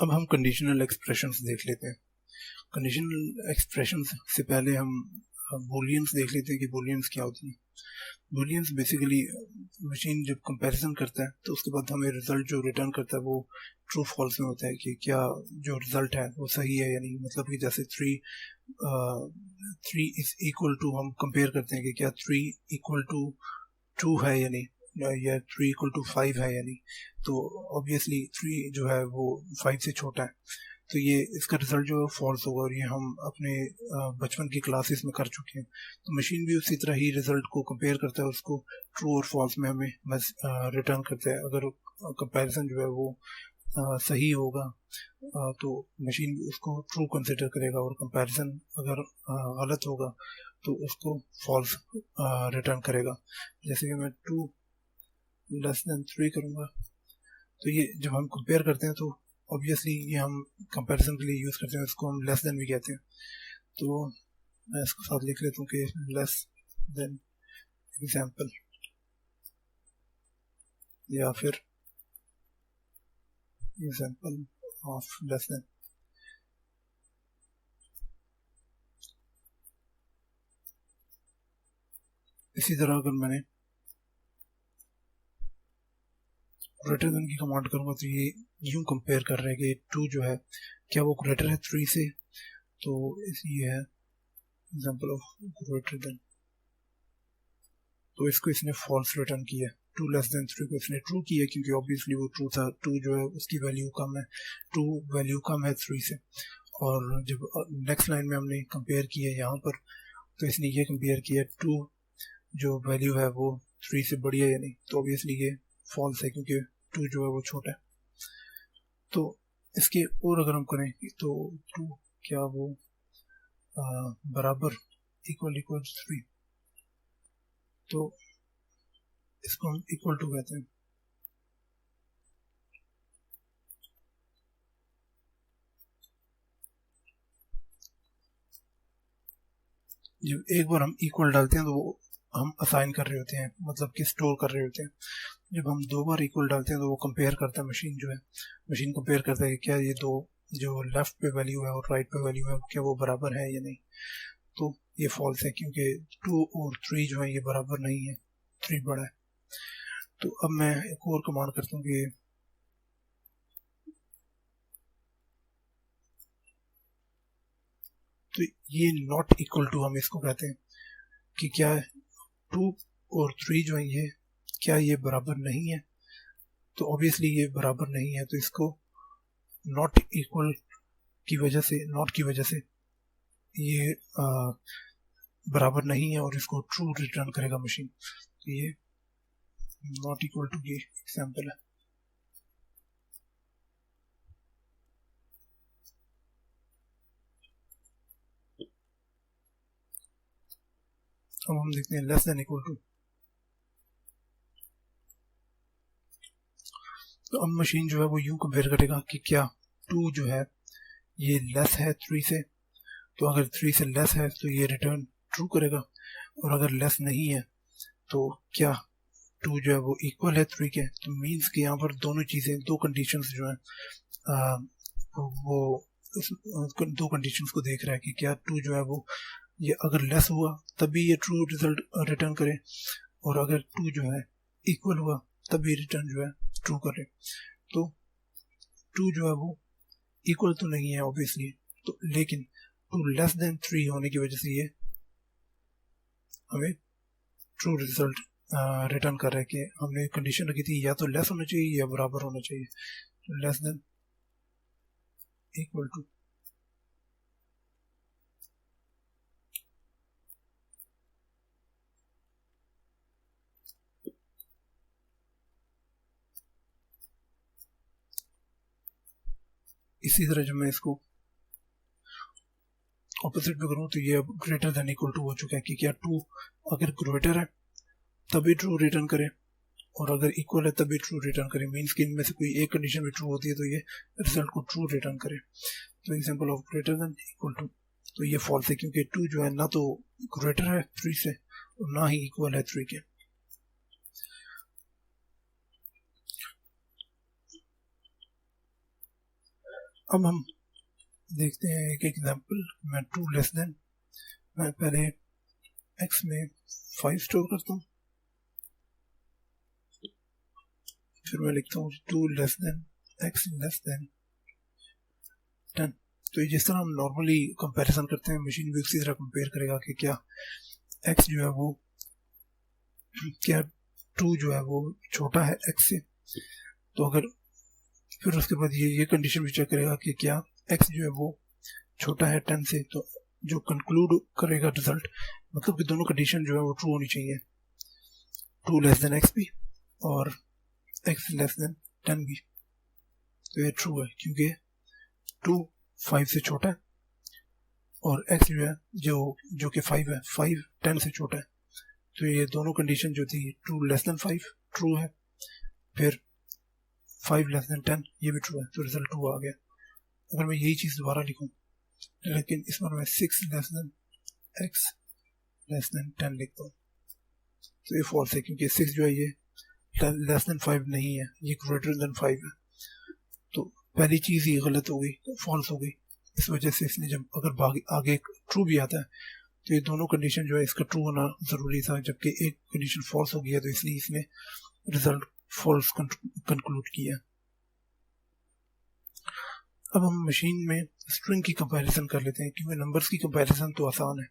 अब हम conditional expressions देख लेते हैं। कंडीशनल एक्सप्रेशंस से पहले हम बूलियंस देख लेते हैं कि बूलियंस क्या होती हैं। बूलियंस बेसिकली मशीन जब कंपैरिजन करता है तो उसके बाद हमें रिजल्ट जो रिटर्न करता है वो ट्रू फॉल्स में होता है कि क्या जो रिजल्ट है वो सही है या नहीं। मतलब कि जैसे 3 इज इक्वल टू, हम कंपेयर करते हैं कि क्या 3 इक्वल टू 2 है या नहीं, या 3 इक्वल टू 5 है या नहीं। तो ऑब्वियसली 3 जो है वो 5 से छोटा है, तो ये इसका रिजल्ट जो है फॉल्स होगा। और ये हम अपने बचपन की क्लासेस में कर चुके हैं। तो मशीन भी उसी तरह ही रिजल्ट को कंपेयर करता है, उसको ट्रू और फॉल्स में हमें रिटर्न करता है। अगर कंपैरिजन जो है वो सही होगा तो मशीन उसको ट्रू कंसिडर करेगा, और कंपैरिजन अगर गलत होगा तो उसको फॉल्स रिटर्न करेगा। जैसे कि मैं 2 लेस देन 3 करूँगा, तो ये जब हम कंपेयर करते हैं तो ऑब्वियसली ये हम कंपैरिजन के लिए यूज़ करते हैं, इसको हम लेस देन भी कहते हैं। तो मैं इसको साथ लिख लेता हूँ कि लेस देन एग्जाम्पल, या फिर एग्जाम्पल ऑफ लेस देन। इसी तरह अगर मैंने ग्रेटर देन की कमांड करूँगा तो ये यूं कंपेयर कर रहे हैं कि 2 जो है क्या वो ग्रेटर है 3 से। तो ये है एग्जाम्पल ऑफ ग्रेटर देन, तो इसको इसने फॉल्स रिटर्न किया। 2 लेस देन 3 को इसने ट्रू किया क्योंकि ऑब्वियसली वो ट्रू था। 2 जो है उसकी वैल्यू कम है, 2 वैल्यू कम है 3 से। और जब नेक्स्ट लाइन में हमने कंपेयर किया यहाँ पर, तो इसने ये कंपेयर किया 2 जो वैल्यू है वो 3 से बड़ी है या नहीं। तो ऑब्वियसली ये फॉल्स है क्योंकि 2 जो है वो छोटा है। तो इसके और अगर हम करें तो 2 क्या वो बराबर इक्वल 3, तो इसको हम इक्वल टू कहते हैं। जब एक बार हम इक्वल डालते हैं तो वो हम असाइन कर रहे होते हैं, मतलब कि स्टोर कर रहे होते हैं। जब हम 2 बार इक्वल डालते हैं तो वो कंपेयर करता है, मशीन जो है मशीन कंपेयर करता है कि क्या ये दो जो लेफ्ट पे वैल्यू है और राइट पे वैल्यू है क्या वो बराबर है या नहीं। तो ये फॉल्स है क्योंकि 2 और 3 जो है ये बराबर नहीं है, 3 बड़ा है। तो अब मैं एक और कमांड करता हूँ कि तो ये नॉट इक्वल टू हम इसको कहते हैं कि क्या 2 और 3 जो है ये क्या ये बराबर नहीं है। तो ऑब्वियसली ये बराबर नहीं है, तो इसको नॉट इक्वल की वजह से, नॉट की वजह से ये बराबर नहीं है और इसको ट्रू रिटर्न करेगा मशीन। तो ये नॉट इक्वल टू की एग्जांपल है। अब हम देखते हैं लेस देन इक्वल टू। तो अब मशीन जो है वो यूं कंपेयर करेगा कि क्या 2 जो है ये लेस है 3 से। तो अगर 3 से लेस है तो ये रिटर्न ट्रू करेगा, और अगर लेस नहीं है तो क्या 2 जो है वो इक्वल है 3 के। तो मीन्स कि यहाँ पर दोनों चीज़ें, दो कंडीशंस जो है वो दो कंडीशंस को देख रहा है कि क्या 2 जो है वो ये अगर लेस हुआ तभी ये ट्रू रिजल्ट रिटर्न करे, और अगर 2 जो है इक्वल हुआ तभी रिटर्न जो है ट्रू करे। तो 2 जो है वो इक्वल तो नहीं है ऑब्वियसली, तो लेकिन 2 लेस देन 3 होने की वजह से ये हमें ट्रू रिजल्ट रिटर्न कर रहा है कि हमने कंडीशन रखी थी या तो लेस होना चाहिए या बराबर होना चाहिए। तो लेस देन इक्वल टू। इसी तरह जब मैं इसको ऑपोजिट में करूँ तो ये अब ग्रेटर देन इक्वल टू हो चुका है कि क्या 2 अगर ग्रेटर है तभी ट्रू रिटर्न करे, और अगर इक्वल है तभी ट्रू रिटर्न करे। मीन्स कि इनमें से कोई एक कंडीशन भी ट्रू होती है तो ये रिजल्ट को ट्रू रिटर्न करे। तो example of greater than equal to, तो ये फॉल्स है क्योंकि 2 जो है ना तो ग्रेटर है 3 से और ना ही इक्वल है 3 के। अब हम देखते हैं एक एग्जांपल। मैं टू लेस देन, मैं पहले x में 5 स्टोर करता हूँ, फिर मैं लिखता हूँ two less than x less than 10। तो जिस तरह हम नॉर्मली कंपैरिजन करते हैं, मशीन भी उसी तरह कंपेयर करेगा कि क्या x जो है वो, क्या 2 जो है वो छोटा है x से। तो अगर फिर उसके बाद ये कंडीशन भी चेक करेगा कि क्या x जो है वो छोटा है 10 से। तो जो कंक्लूड करेगा रिजल्ट, मतलब कि दोनों कंडीशन जो है वो ट्रू होनी चाहिए, 2 लेस देन x भी और x लेस देन 10 भी। तो ये ट्रू है क्योंकि 2 5 से छोटा है और x जो है जो कि 5 है, 5 10 से छोटा है। तो ये दोनों कंडीशन जो थी 2 लेस देन 5 ट्रू है, फिर 5 लेस देन 10 ये भी ट्रू है, तो रिजल्ट ट्रू आ गया। अगर मैं यही चीज़ दोबारा लिखूं, लेकिन इस बार मैं 6 less than x less than 10 लिखता हूँ, तो ये फॉल्स है क्योंकि 6 जो है ये लेस देन 5 नहीं है, ये ग्रेटर देन 5 है। तो पहली चीज़ ही गलत हो गई, फॉल्स हो गई। इस वजह से इसने जब अगर आगे ट्रू भी आता है तो ये दोनों कंडीशन जो है इसका ट्रू होना ज़रूरी था, जबकि एक कंडीशन फॉल्स हो गई है, तो इसलिए इसने रिजल्ट फॉल्स कंक्लूड किया। अब हम मशीन में स्ट्रिंग की कंपैरिजन कर लेते हैं, क्योंकि नंबर्स की कंपैरिजन तो आसान है,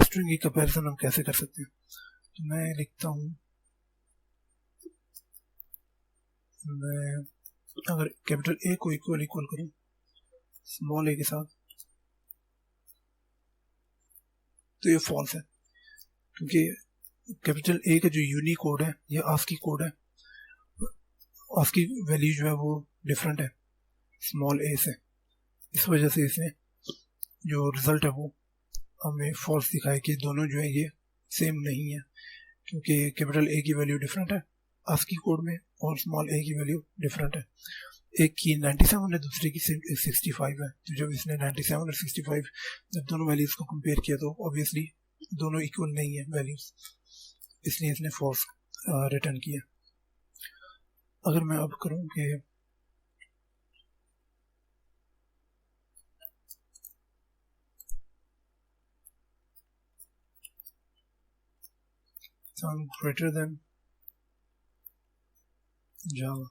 स्ट्रिंग की कंपैरिजन हम कैसे कर सकते हैं। तो मैं लिखता हूँ, मैं अगर कैपिटल ए को इक्वल करूँ स्मॉल ए के साथ, तो ये फॉल्स है क्योंकि कैपिटल ए का जो यूनिक कोड है ये आस्की कोड है, आस्की वैल्यू जो है वो डिफरेंट है स्मॉल ए से। इस वजह से इसने जो रिजल्ट है वो हमें फॉल्स दिखाया कि दोनों जो है ये सेम नहीं है, क्योंकि कैपिटल ए की वैल्यू डिफरेंट है आस्की कोड में और स्मॉल ए की वैल्यू डिफरेंट है। एक की 97 है, दूसरे की 65 है। तो जब इसने 97 और 65 जब दोनों वैल्यूज को कंपेयर किया तो ऑब्वियसली दोनों इक्वल नहीं है वैल्यूज, इसलिए इसने फॉल्स रिटर्न किया। अगर मैं अब करूं कि सम ग्रेटर देन जावा,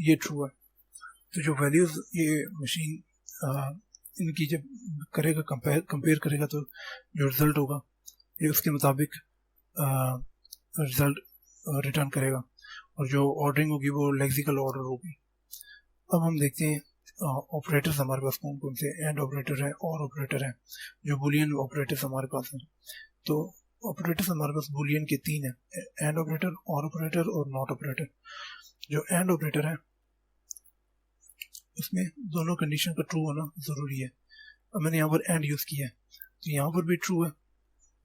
ये ट्रू है। तो जो वैल्यूज ये मशीन इनकी जब करेगा कंपेयर करेगा तो जो रिजल्ट होगा ये उसके मुताबिक रिजल्ट रिटर्न करेगा, और जो ऑर्डरिंग होगी वो लेक्सिकल ऑर्डर होगी। अब हम देखते हैं ऑपरेटर्स हमारे पास कौन कौन से, एंड ऑपरेटर है, और ऑपरेटर है, जो बुलियन ऑपरेटर्स हमारे पास हैं। तो ऑपरेटर्स हमारे पास बुलियन के 3 है, एंड ऑपरेटर, और ऑपरेटर और नॉट ऑपरेटर। जो एंड ऑपरेटर है उसमें दोनों कंडीशन का ट्रू होना ज़रूरी है। अब मैंने यहाँ पर एंड यूज़ किया है, तो यहाँ पर भी ट्रू है,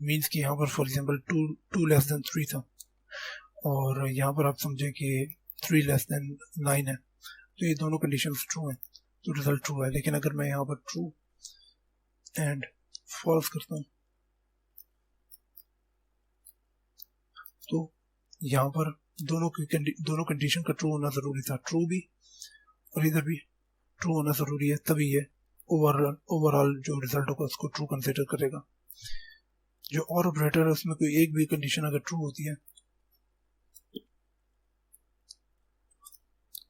मीन्स कि यहाँ पर फॉर एग्जांपल 2 लेस देन 3 था, और यहाँ पर आप समझें कि 3 लेस देन 9 है, तो ये दोनों कंडीशंस ट्रू हैं, तो रिजल्ट ट्रू है। लेकिन अगर मैं यहाँ पर ट्रू एंड फॉल्स करता हूँ तो यहाँ पर दोनों कंडीशन का ट्रू होना ज़रूरी था, ट्रू भी और इधर भी ट्रू होना ज़रूरी है, तभी ये ओवरऑल जो रिजल्ट होगा उसको ट्रू कंसिडर करेगा। जो और ऑपरेटर है उसमें कोई एक भी कंडीशन अगर ट्रू होती है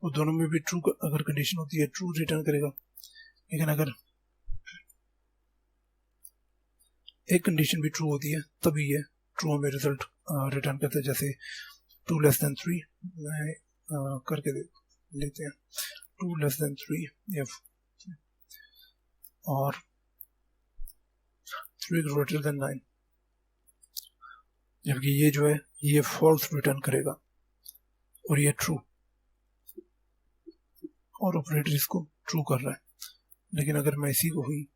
वो दोनों में भी ट्रू अगर कंडीशन होती है ट्रू रिटर्न करेगा, लेकिन अगर एक कंडीशन भी ट्रू होती है तभी ये ट्रू हमें रिजल्ट रिटर्न करता है। जैसे 2 लेस देन 3 करके लेते हैं, 2 लेस देन 3 और 3 ग्रेटर देन 9, जबकि ये जो है ये फॉल्स रिटर्न करेगा और ये ट्रू, और ऑपरेटर इसको ट्रू कर रहा है। लेकिन अगर मैं इसी को ही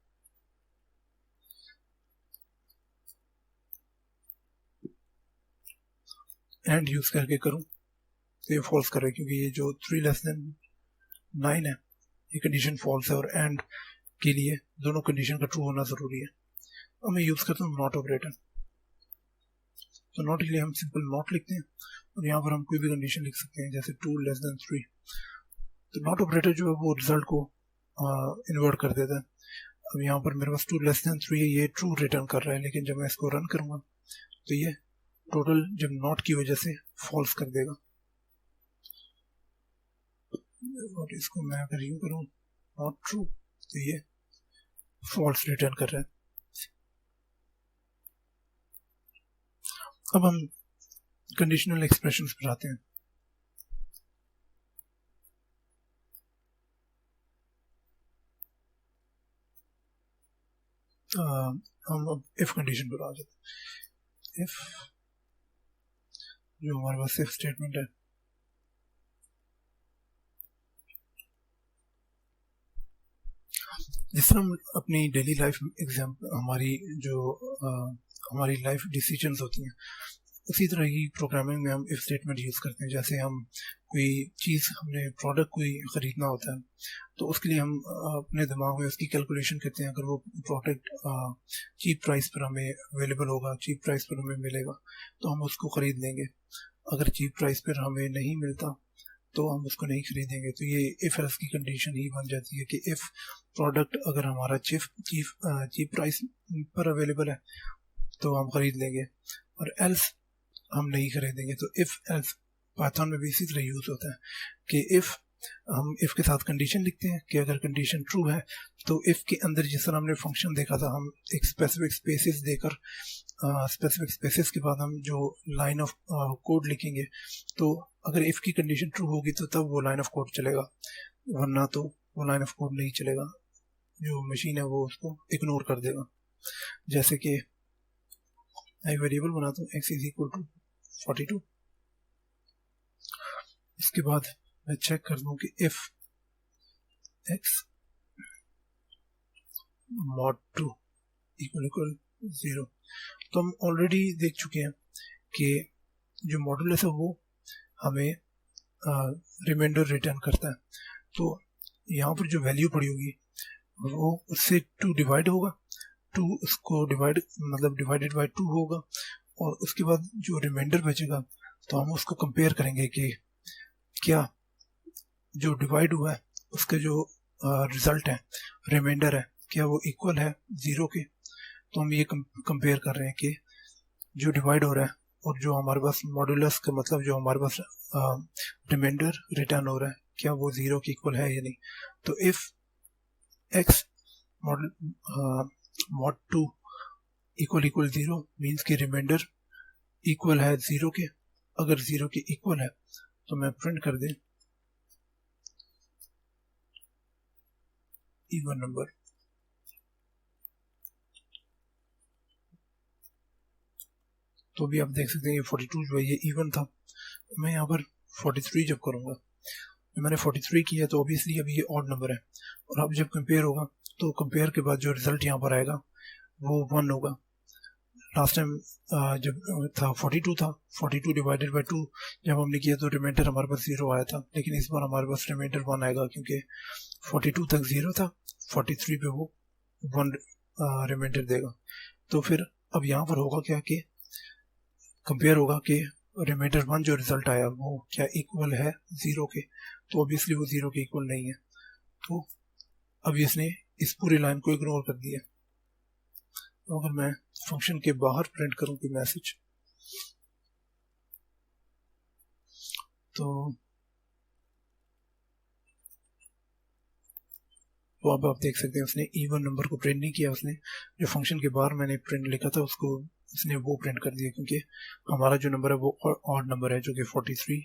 एंड यूज करके करूं तो ये फॉल्स कर रहा है, क्योंकि ये जो 3 लेस देन 9 है ये कंडीशन फॉल्स है, और एंड के लिए दोनों कंडीशन का ट्रू होना जरूरी है। अब मैं यूज करता हूँ नॉट ऑपरेटर। तो नॉट के लिए हम सिंपल नॉट लिखते हैं और यहाँ पर हम कोई भी कंडीशन लिख सकते हैं, जैसे 2 लेस देन 3। तो नॉट ऑपरेटर जो है वो रिजल्ट को इन्वर्ट कर देता है। अब यहाँ पर मेरे पास 2 लेस देन 3 है, ये ट्रू रिटर्न कर रहा है, लेकिन जब मैं इसको रन करूँगा तो ये टोटल जब नॉट की वजह से फॉल्स कर देगा। और इसको मैं अगर यूँ करूँ नॉट ट्रू तो ये फॉल्स रिटर्न कर रहा है। अब हम कंडीशनल एक्सप्रेशंस पर आते हैं। हम अब इफ कंडीशन पर आ जाते हैं। इफ जो हमारे पास इफ स्टेटमेंट है, जिस तरह हम अपनी डेली लाइफ एग्जाम्पल हमारी लाइफ डिसीजंस होती हैं, उसी तरह ही प्रोग्रामिंग में हम इफ स्टेटमेंट यूज़ करते हैं। जैसे हम कोई चीज़, हमने प्रोडक्ट कोई ख़रीदना होता है तो उसके लिए हम अपने दिमाग में उसकी कैलकुलेशन करते हैं। अगर वो प्रोडक्ट चीप प्राइस पर हमें अवेलेबल होगा, चीप प्राइस पर हमें मिलेगा तो हम उसको ख़रीद लेंगे। अगर चीप प्राइस पर हमें नहीं मिलता तो हम उसको नहीं खरीदेंगे। तो ये इफ एल्स की कंडीशन ही बन जाती है कि इफ़ प्रोडक्ट अगर हमारा चीप प्राइस पर अवेलेबल है तो हम खरीद लेंगे, और एल्स हम नहीं खरीदेंगे। तो इफ एल्स पाइथन में भी इसी तरह यूज होता है कि इफ हम इफ के साथ कंडीशन लिखते हैं कि अगर कंडीशन ट्रू है तो इफ के अंदर जिस तरह हमने फंक्शन देखा था, हम एक स्पेसिफिक स्पेसेस देकर स्पेसिफिक स्पेसेस के बाद हम जो लाइन ऑफ कोड लिखेंगे, तो अगर इफ की कंडीशन ट्रू होगी तो तब वो लाइन ऑफ कोड चलेगा, वरना तो वो लाइन ऑफ कोड नहीं चलेगा। जो मशीन है वो उसको इग्नोर कर देगा। जैसे कि मैं वेरिएबल बनाता हूँ x इज इक्वल टू 42, इसके बाद मैं चेक कर दूं कि इफ x mod 2 इक्वल 0, तो हम ऑलरेडी देख चुके हैं कि जो मॉडुलस है वो हमें रिमाइंडर रिटर्न करता है। तो यहाँ पर जो वैल्यू पड़ी होगी वो उससे 2 डिवाइड होगा, 2 उसको डिवाइड मतलब डिवाइडेड बाय 2 होगा, और उसके बाद जो रिमाइंडर बचेगा तो हम उसको कंपेयर करेंगे कि क्या जो डिवाइड हुआ है उसके जो रिजल्ट है, रिमाइंडर है, क्या वो इक्वल है 0 के। तो हम ये कंपेयर कर रहे हैं कि जो डिवाइड हो रहा है और जो हमारे पास मॉडुलस का मतलब जो हमारे पास रिमाइंडर रिटर्न हो रहा है, क्या वो 0 के इक्वल है या नहीं। तो if x mod 2 equal 0 means कि रिमाइंडर इक्वल है 0 के। अगर 0 के इक्वल है तो मैं प्रिंट कर दें इवन नंबर। तो भी आप देख सकते हैं ये 42 जो है ये इवन था। मैं यहाँ पर 43 जब करूँगा, मैंने 43 किया तो ऑब्वियसली अभी ये ऑड नंबर है, और अब जब कंपेयर होगा तो कंपेयर के बाद जो रिजल्ट यहाँ पर आएगा वो 1 होगा। लास्ट टाइम जब था 42 था, 42 डिवाइडेड बाय 2 जब हमने किया तो रिमाइंडर हमारे पास 0 आया था, लेकिन इस बार हमारे पास रिमाइंडर 1 आएगा क्योंकि 42 तक 0 था, 43 पे वो 1 रिमाइंडर देगा। तो फिर अब यहाँ पर होगा क्या कि कंपेयर होगा कि रिमाइंडर 1 जो रिजल्ट आया वो क्या इक्वल है 0 के। तो ऑब्वियसली वो 0 के इक्वल नहीं है, तो अब इसने इस पूरी लाइन को इग्नोर कर दिया। तो अगर मैं फंक्शन के बाहर प्रिंट करूं कोई मैसेज, तो अब आप देख सकते हैं उसने इवन नंबर को प्रिंट नहीं किया, उसने जो फंक्शन के बाहर मैंने प्रिंट लिखा था उसको उसने वो प्रिंट कर दिया, क्योंकि हमारा जो नंबर है वो ऑड नंबर है, जो कि 43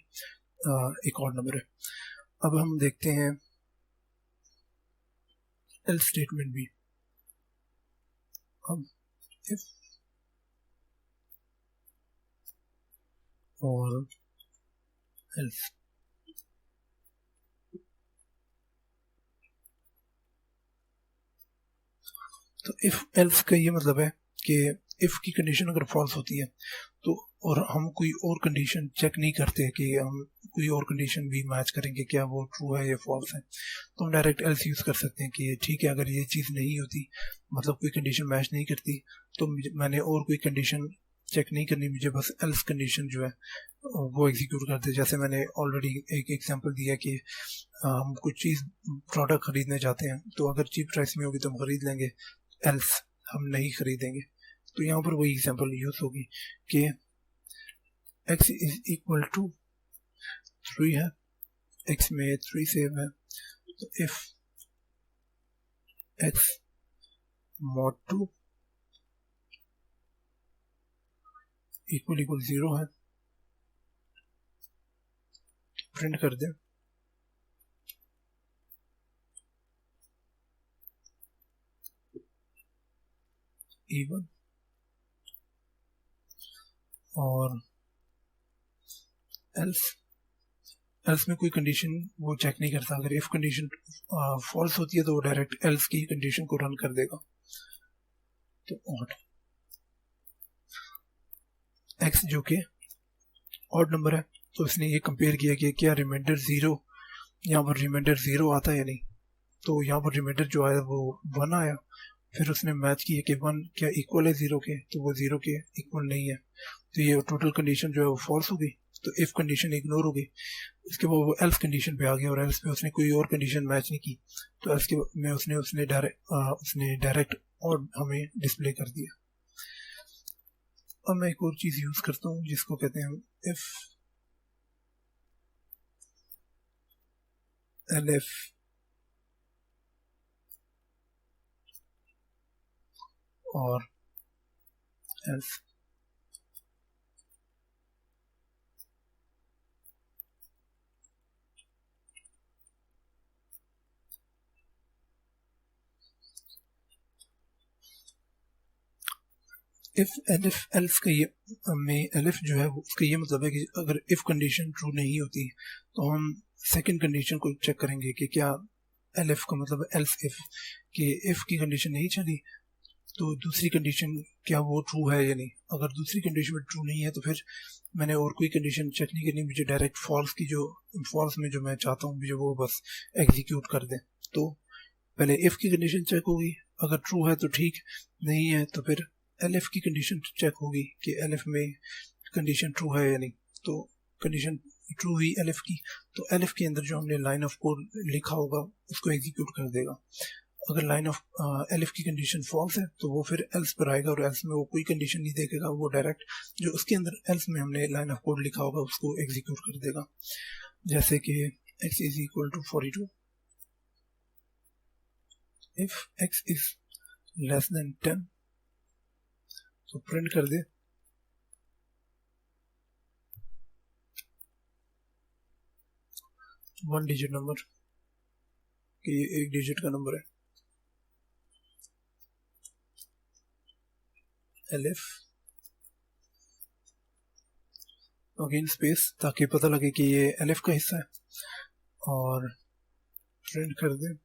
एक ऑड नंबर है। अब हम देखते हैं एल्स स्टेटमेंट भी। अब इफ और एल्स, तो इफ एल्स का ये मतलब है कि इफ की कंडीशन अगर फॉल्स होती है तो, और हम कोई और कंडीशन चेक नहीं करते कि हम कोई और कंडीशन भी मैच करेंगे क्या वो ट्रू है या फॉल्स है, तो हम डायरेक्ट एल्स यूज़ कर सकते हैं कि ठीक है अगर ये चीज़ नहीं होती, मतलब कोई कंडीशन मैच नहीं करती, तो मैंने और कोई कंडीशन चेक नहीं करनी मुझे, बस एल्स कंडीशन जो है वो एग्जीक्यूट कर दे। जैसे मैंने ऑलरेडी एक एग्जांपल दिया कि हम कुछ चीज़ प्रोडक्ट खरीदने जाते हैं, तो अगर चीप प्राइस में होगी तो हम खरीद लेंगे, एल्स हम नहीं खरीदेंगे। तो यहाँ पर वही एग्जांपल यूज होगी कि x इज इक्वल टू 3 है, x में 3 सेव है, तो इफ x mod 2 इक्वल 0 है, प्रिंट कर दें even, और एल्स में कोई कंडीशन वो चेक नहीं करता। अगर इफ कंडीशन फॉल्स होती है तो वो डायरेक्ट एल्स की कंडीशन को रन कर देगा। तो ऑड एक्स जो कि ऑड नंबर है, तो इसने ये कंपेयर किया कि क्या रिमाइंडर 0, यहाँ पर रिमाइंडर 0 आता है या नहीं। तो यहाँ पर रिमाइंडर जो आया वो 1 आया, फिर उसने मैच किया कि 1 क्या इक्वल है 0 के, तो वो 0 के इक्वल नहीं है, तो ये टोटल कंडीशन जो है वो फॉल्स हो गई। तो इफ कंडीशन इग्नोर हो गई, उसके बाद वो एल्स कंडीशन पे आ गया, और एल्स पे उसने कोई और कंडीशन मैच नहीं की, तो एल्स के में उसने डायरेक्ट और हमें डिस्प्ले कर दिया। अब मैं एक और चीज़ यूज़ करता हूँ जिसको कहते हैं इफ elif और else। इफ एलिफ एल्स का ये में एलिफ जो है उसका ये मतलब है कि अगर इफ कंडीशन ट्रू नहीं होती तो हम सेकंड कंडीशन को चेक करेंगे कि क्या एलिफ का मतलब एल्स इफ, कि इफ की कंडीशन नहीं चली तो दूसरी कंडीशन क्या वो ट्रू है या नहीं। अगर दूसरी कंडीशन में ट्रू नहीं है तो फिर मैंने और कोई कंडीशन चेक नहीं करनी, मुझे डायरेक्ट फॉल्स में जो मैं चाहता हूँ मुझे वो बस एग्जीक्यूट कर दें। तो पहले इफ की कंडीशन चेक होगी, अगर ट्रू है तो ठीक, नहीं है तो फिर एलिफ की कंडीशन चेक होगी कि एलिफ में कंडीशन ट्रू है या नहीं। तो कंडीशन ट्रू हुई एलिफ की, तो एलिफ के अंदर जो हमने लाइन ऑफ कोड लिखा होगा उसको एग्जीक्यूट कर देगा। अगर लाइन ऑफ एलिफ की कंडीशन फॉल्स है तो वो फिर एल्स पर आएगा, और एल्स में वो कोई कंडीशन नहीं देखेगा, वो डायरेक्ट जो उसके अंदर एल्स में हमने लाइन ऑफ कोड लिखा होगा उसको एग्जीक्यूट कर देगा। जैसे कि x is equal to 42, if x is less than 10 तो प्रिंट कर दे 1 डिजिट नंबर, कि ये 1 डिजिट का नंबर है। एलिफ अगेन स्पेस, ताकि पता लगे कि ये एलिफ का हिस्सा है, और प्रिंट कर दे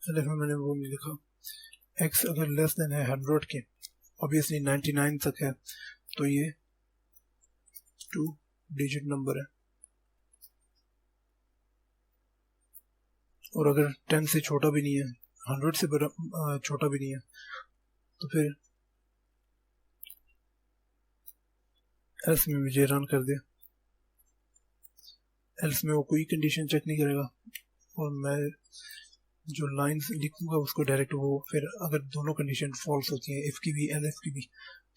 एलिफ में मैंने वो नहीं लिखा, x अगर लेस देन है 100 के, ऑब्वियसली 99 तक है, तो ये 2 डिजिट नंबर है, और अगर 10 से छोटा भी नहीं है, 100 से छोटा भी नहीं है, तो फिर एल्स में मुझे रन कर दे। एल्स में वो कोई कंडीशन चेक नहीं करेगा, और मैं जो लाइंस लिखूंगा उसको डायरेक्ट वो फिर अगर दोनों कंडीशन फॉल्स होती हैं, इफ की भी एलिफ की भी,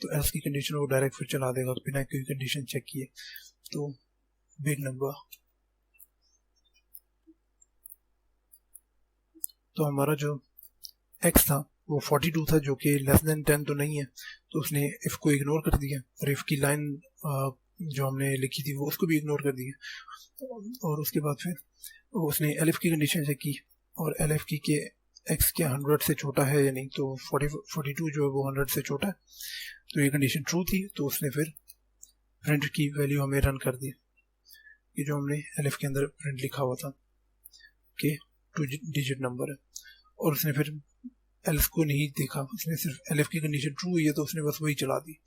तो एल्स की कंडीशन वो डायरेक्ट फिर चला देगा बिना कोई कंडीशन चेक किए। तो बिग नंबर, तो हमारा जो x था वो 42 था, जो कि लेस देन 10 तो नहीं है, तो उसने इफ को इग्नोर कर दिया, और इफ की लाइन जो हमने लिखी थी वो उसको भी इग्नोर कर दिया। और उसके बाद फिर उसने एलिफ की कंडीशन चेक की, और एलिफ की के x क्या 100 से छोटा है या नहीं, तो 42 जो है वो 100 से छोटा है, तो ये कंडीशन ट्रू थी, तो उसने फिर प्रिंट की वैल्यू हमें रन कर दी, ये जो हमने एलिफ के अंदर प्रिंट लिखा हुआ था कि 2 डिजिट नंबर है। और उसने फिर एल्स को नहीं देखा, उसने सिर्फ एलिफ की कंडीशन ट्रू हुई है तो उसने बस वही चला दी।